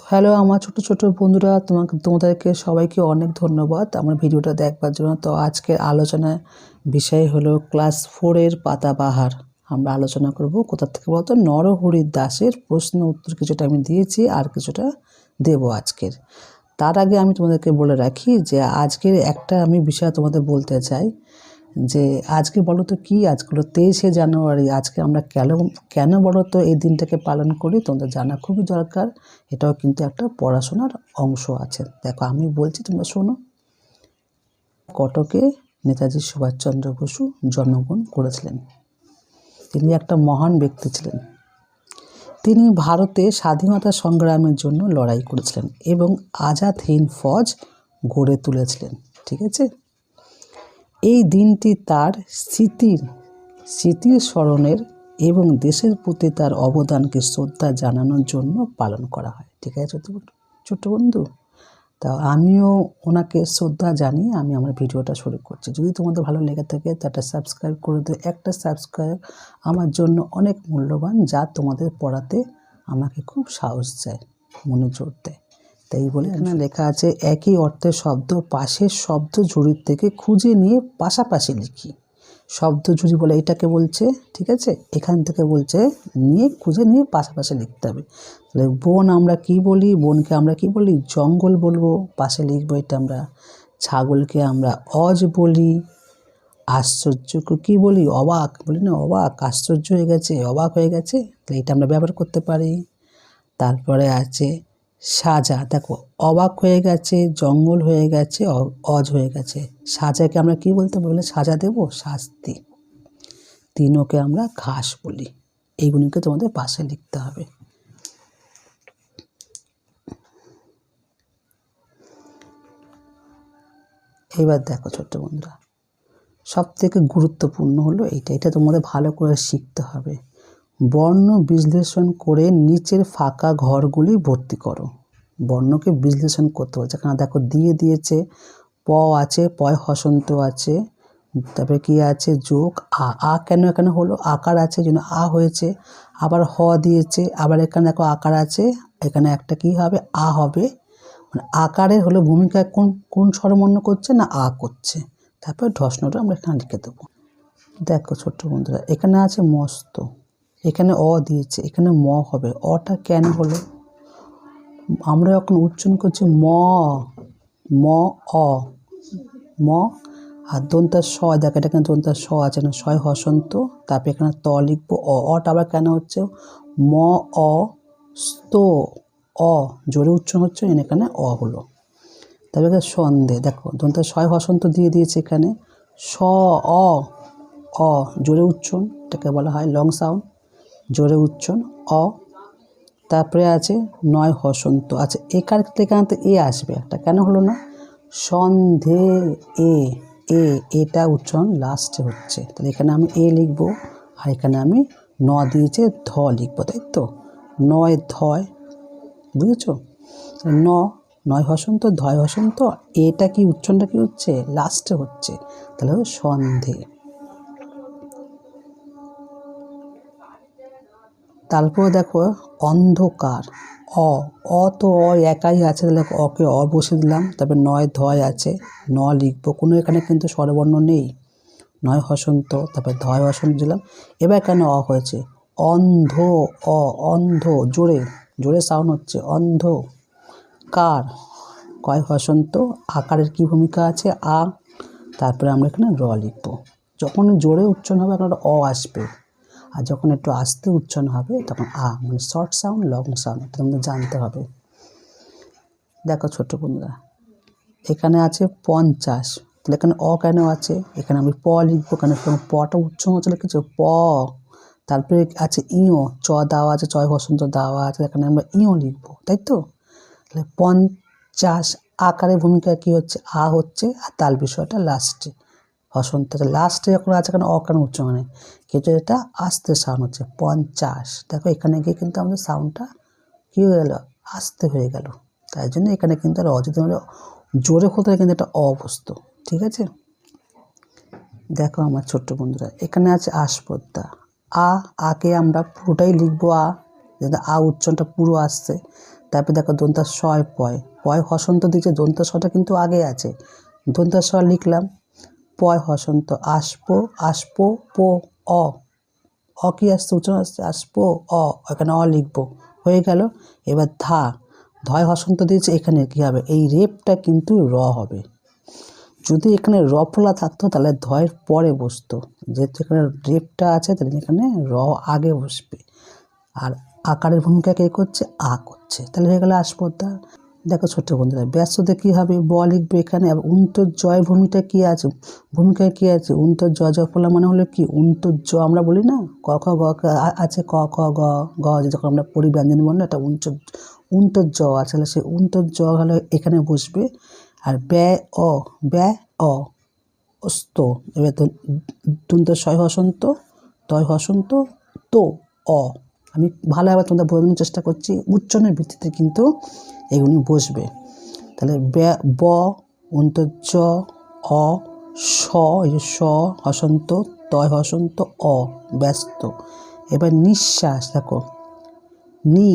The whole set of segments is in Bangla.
হ্যালো আমার ছোট ছোট বন্ধুরা, তোমাদেরকে সবাইকে অনেক ধন্যবাদ আমার ভিডিওটা দেখবার জন্য। তো আজকের আলোচনার বিষয় হলো ক্লাস 4-এর পাতাবাহার। আমরা আলোচনা করব কোথা থেকে বলতো, নরহরি দাসের প্রশ্ন উত্তর কিছুটা আমি দিয়েছি আর কিছুটা দেব আজকের। তার আগে আমি তোমাদেরকে বলে রাখি যে আজকের একটা আমি বিষয় তোমাদের বলতে চাই যে আজকে বলো তো কি, আজকে হলো 23শে জানুয়ারি। আজকে আমরা কেন বলো তো এই দিনটাকে পালন করি, তোমাদের জানা খুবই দরকার। এটাও কিন্তু একটা পড়াশোনার অংশ আছে। দেখো আমি বলছি, তোমরা শোনো। কটকে নেতাজি সুভাষচন্দ্র বসু জন্মগ্রহণ করেছিলেন। তিনি একটা মহান ব্যক্তি ছিলেন। তিনি ভারতে স্বাধীনতা সংগ্রামের জন্য লড়াই করেছিলেন এবং আজাদ হিন্দ ফৌজ গড়ে তুলেছিলেন। ঠিক আছে, এই দিনটি তার স্মৃতির স্মরণের এবং দেশের প্রতি তার অবদানকে শ্রদ্ধা জানানোর জন্য পালন করা হয়। ঠিক আছে ছোট্ট বন্ধু, তা আমিও ওনাকে শ্রদ্ধা জানিয়ে আমি আমার ভিডিওটা শুরু করছি। যদি তোমাদের ভালো লেগে থাকে তাটা সাবস্ক্রাইব করে দিও। একটা সাবস্ক্রাইব আমার জন্য অনেক মূল্যবান, যা তোমাদের পড়াতে আমাকে খুব সাহস দেয়, মনোযোগ দেয়। তাই বলে এখানে লেখা আছে, একই অর্থের শব্দ পাশের শব্দ জুড়ির থেকে খুঁজে নিয়ে পাশাপাশি লিখি। শব্দ জুড়ি বলে এটাকে বলছে, ঠিক আছে। এখান থেকে বলছে খুঁজে নিয়ে পাশাপাশি লিখতে হবে। তাহলে বন আমরা কি বলি, বনকে আমরা কি বলি, জঙ্গল বলবো, পাশে লিখবো এটা আমরা। ছাগলকে আমরা অজ বলি। আশ্চর্যকে কি বলি, অবাক বলি না, অবাক, আশ্চর্য হয়ে গেছে, অবাক হয়ে গেছে, তাহলে এটা আমরা ব্যবহার করতে পারি। তারপরে আছে সাজা। দেখো, অবাক হয়ে গেছে, জঙ্গল হয়ে গেছে, অজ হয়ে গেছে। সাজাকে আমরা কি বলতে বলে সাজা দেব, শাস্তি। তিনকে আমরা ঘাস বলি। এইগুলিকে তোমাদের পাশে লিখতে হবে। এবার দেখো ছোট্ট বন্ধুরা, সব থেকে গুরুত্বপূর্ণ হলো এটা তোমাদের ভালো করে শিখতে হবে। বর্ণ বিশ্লেষণ করে নিচের ফাঁকা ঘরগুলি ভর্তি করো। বর্ণকে বিশ্লেষণ করতে হচ্ছে। এখানে দেখো দিয়ে দিয়েছে, প আছে, পয় হসন্ত আছে, তারপরে কি আছে, যোগ আ কেন এখানে হলো, আকার আছে জন্য আ হয়েছে। আবার হ দিয়েছে, আবার এখানে দেখো আকার আছে, এখানে একটা কি হবে, আ হবে। মানে আকারের হলো ভূমিকা কোন স্বরবর্ণ করছে না, আ করছে। তারপর ঢসনটা আমরা এখানে লিখে দেবো। দেখো ছোট্ট বন্ধুরা, এখানে আছে মস্ত, এখানে অ দিয়েছে, এখানে ম হবে। অটা কেন হলো, আমরা এখন উচ্চারণ করছি ম অ ম, আর দন্তার স, দেখো এটা এখানে দন্তার স আছে না, ছয় হসন্ত। তারপরে এখানে ত লিখবো। অটা আবার কেন হচ্ছে, ম অ স্ত, অ জোরে উচ্চারণ হচ্ছে, এখানে অ হলো। তারপরে সন্ধে, দেখো দন্তার ছয় হসন্ত দিয়ে দিয়েছে এখানে, স অ জোরে উচ্চারণ, এটাকে বলা হয় লং সাউন্ড, জোরে উচ্চারণ অ। তারপরে আছে নয় হসন্ত, আচ্ছা এখানে এ আসবে একটা, কেন হলো না, সন্ধে এটা উচ্চারণ লাস্টে হচ্ছে, তাহলে এখানে আমি এ লিখবো, আর এখানে আমি দিয়েছে ধ লিখবো, তাই তো, নয় ধয়, বুঝেছো, নয় হসন্ত, ধয় হসন্ত, এটা কি উচ্চারণটা কি হচ্ছে, লাস্টে হচ্ছে, তাহলে সন্ধে। তারপর দেখো অন্ধকার, অ তো একাই আছে, তাহলে অকে অ বসে দিলাম। তারপর নয় ধয় আছে, লিখবো, কোনো এখানে কিন্তু স্বরবর্ণ নেই, নয় হসন্ত, তারপর ধয় হসন্ত দিলাম। এবার এখানে অ হয়েছে, অন্ধ, অন্ধ, জোরে সাউন্ড হচ্ছে, অন্ধ কার, কয় হসন্ত, আকারের কি ভূমিকা আছে, আ। তারপরে আমরা এখানে র লিখবো। যখন জোরে উচ্চারণ হবে আপনার অ আসবে, আর যখন একটু আস্তে উচ্চারণ হবে তখন আ, মানে শর্ট সাউন্ড লং সাউন্ড, এটা তোমাদের জানতে হবে। দেখো ছোট্ট বন্ধুরা, এখানে আছে 50, তাহলে এখানে অ কেন আছে, এখানে আমি প লিখবো, কেন পটা উচ্চারণ হচ্ছে লিখেছো প। তারপরে আছে ইও, চ দেওয়া আছে, চয় হসন্ত দেওয়া আছে, এখানে আমরা ইও লিখবো, তাই তো। তাহলে 50 আকারের ভূমিকা কি হচ্ছে, আ হচ্ছে, আর তাল বিষয়টা লাস্টে হসন্ত, লাস্টে যখন আছে এখানে অকান উচ্চারণ হয়, কিন্তু এটা আস্তে সাউন্ড হচ্ছে 50। দেখো এখানে গিয়ে কিন্তু আমাদের সাউন্ডটা কী হয়ে গেল, আস্তে হয়ে গেল, তাই জন্য এখানে কিন্তু আর যদি আমরা জোরে হতে কিন্তু এটা অবস্থ, ঠিক আছে। দেখো আমার ছোট্ট বন্ধুরা, এখানে আছে আসপদ্দা, আকে আমরা পুরোটাই লিখবো, যাতে উচ্চারণটা পুরো আসছে। তারপরে দেখো দন্তা শয় পয়, পয় হসন্ত দিচ্ছে, দন্তা শটা কিন্তু আগে আছে, দন্তা স লিখলাম, পয় হসন্ত, আসপো, আসপো পো অ, অ কি আসছে উচ্চারণ আসছে, আসপো অ, এখানে অ লিখবো, হয়ে গেল। এবার ধা, ধয় হসন্ত দিয়েছে, এখানে কি হবে, এই রেপটা কিন্তু র হবে। যদি এখানে র ফলা থাকতো তাহলে ধয়ের পরে বসতো, যেহেতু এখানে রেপটা আছে তাহলে এখানে র আগে বসবে। আর আকারের ভূমিকা কে করছে, আ করছে, তাহলে হয়ে গেল আসপদ্দা। দেখো ছোট্ট বন্ধুরা, ব্যস্ততে কী হবে, ব লিখবে এখানে। আর উন্তর জয় ভূমিটা কী আছে, ভূমিকায় কী আছে, উন্তর জ জ ফলা মানে হলো কি, উন্তর জ আমরা বলি না, ক খ গ আছে, ক খ গ গ যখন আমরা পড়ি ব্যঞ্জন বর্ণ, এটা উন্তর জ আছে, তাহলে সেই উন্তর জ হলো এখানে বসবে। আর ব্যয় অ, ব্যয় অ, অস্ত, এবার দন্ত শয় হসন্ত, তয় হসন্ত, তো অ। আমি ভালোভাবে তোমাদের বোঝানোর চেষ্টা করছি, উচ্চারণের ভিত্তিতে কিন্তু এগুলি বসবে। তাহলে ব অন্তর্য অ, স, এই যে স হসন্ত, তয় হসন্ত, অ, ব্যস্ত। এবার নিঃশ্বাস, দেখো নি,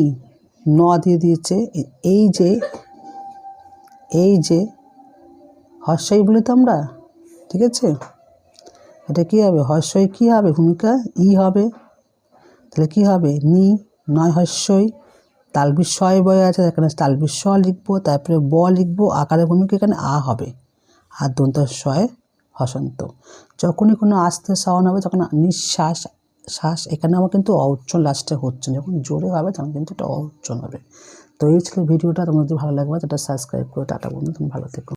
ন দিয়ে দিয়েছে, এই যে হর্ষই বলি তো আমরা, ঠিক আছে, এটা কী হবে, হর্ষই কী হবে ভূমিকা, ই হবে, তাহলে কী হবে, নি, নয় হর্ষই, তালবির শয় বয়ে আছে, এখানে তালবির স লিখবো, তারপরে ব লিখবো, আকারের ভূমিকা এখানে আ হবে, আর দন্ত শয় হসন্ত। যখনই কোনো আস্তে সাউন্ড হবে তখন নিঃশ্বাস, শ্বাস, এখানে আমার কিন্তু অউচ্চারণ লাস্টে হচ্ছে না, যখন জোরে হবে তখন কিন্তু এটা অউচ্চারণ হবে। তো এই ছিল ভিডিওটা, তোমাদের যদি ভালো লাগবে সেটা সাবস্ক্রাইব করে টাটা বন্ধু, তুমি ভালো থেকো।